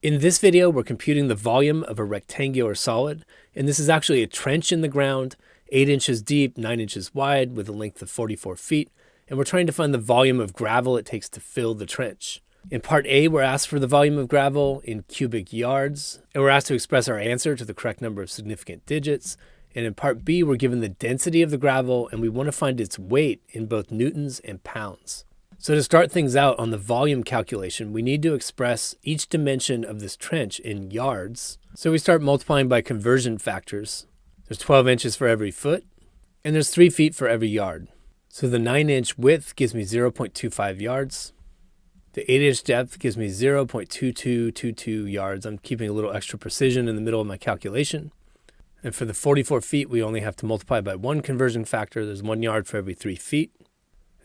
In this video, we're computing the volume of a rectangular solid, and this is actually a trench in the ground, 8 inches deep, 9 inches wide, with a length of 44 feet, and we're trying to find the volume of gravel it takes to fill the trench. In part A, we're asked for the volume of gravel in cubic yards, and we're asked to express our answer to the correct number of significant digits. And in part B, we're given the density of the gravel, and we want to find its weight in both newtons and pounds. So to start things out on the volume calculation, we need to express each dimension of this trench in yards. So we start multiplying by conversion factors. There's 12 inches for every foot, and there's 3 feet for every yard. So the 9-inch width gives me 0.25 yards. The 8-inch depth gives me 0.2222 yards. I'm keeping a little extra precision in the middle of my calculation. And for the 44 feet, we only have to multiply by one conversion factor. There's 1 yard for every 3 feet.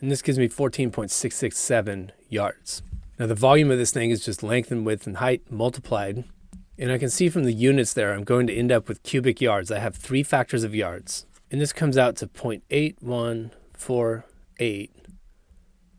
And this gives me 14.667 yards. Now the volume of this thing is just length and width and height multiplied. And I can see from the units there, I'm going to end up with cubic yards. I have 3 factors of yards. And this comes out to 0.8148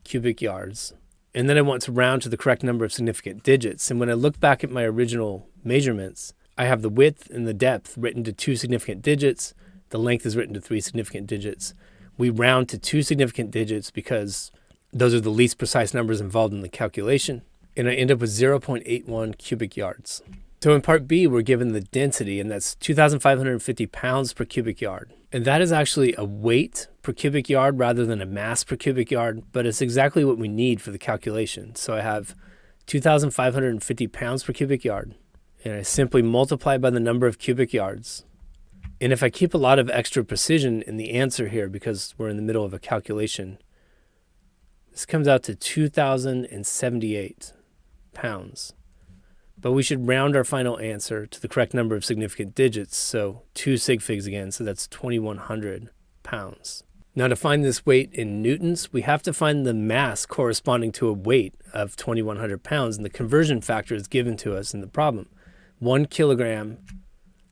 cubic yards. And then I want to round to the correct number of significant digits. And when I look back at my original measurements, I have the width and the depth written to 2 significant digits. The length is written to 3 significant digits. We round to 2 significant digits because those are the least precise numbers involved in the calculation. And I end up with 0.81 cubic yards. So in part B, we're given the density, and that's 2,550 pounds per cubic yard. And that is actually a weight per cubic yard rather than a mass per cubic yard, but it's exactly what we need for the calculation. So I have 2,550 pounds per cubic yard, and I simply multiply by the number of cubic yards. And if I keep a lot of extra precision in the answer here, because we're in the middle of a calculation, this comes out to 2,078 pounds. But we should round our final answer to the correct number of significant digits, so 2 sig figs again, so that's 2,100 pounds. Now to find this weight in newtons, we have to find the mass corresponding to a weight of 2,100 pounds, and the conversion factor is given to us in the problem. 1 kilogram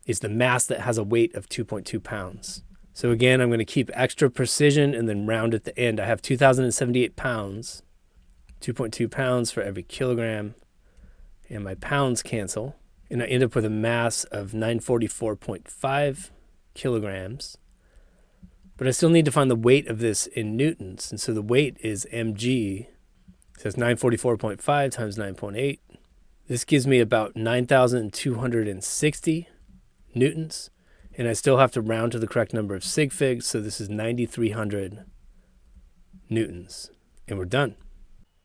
is the mass that has a weight of 2.2 pounds. So again, I'm going to keep extra precision and then round at the end. I have 2,078 pounds, 2.2 pounds for every kilogram, and my pounds cancel. And I end up with a mass of 944.5 kilograms. But I still need to find the weight of this in newtons. And so the weight is mg. So it's 944.5 times 9.8. This gives me about 9,260 newtons, and I still have to round to the correct number of sig figs, so this is 9,300 newtons, and we're done.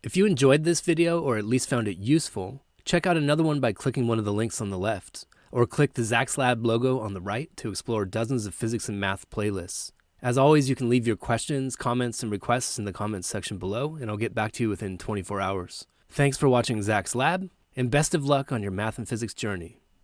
If you enjoyed this video, or at least found it useful, check out another one by clicking one of the links on the left, or click the Zach's Lab logo on the right to explore dozens of physics and math playlists. As always, you can leave your questions, comments, and requests in the comments section below, and I'll get back to you within 24 hours. Thanks for watching Zach's Lab, and best of luck on your math and physics journey.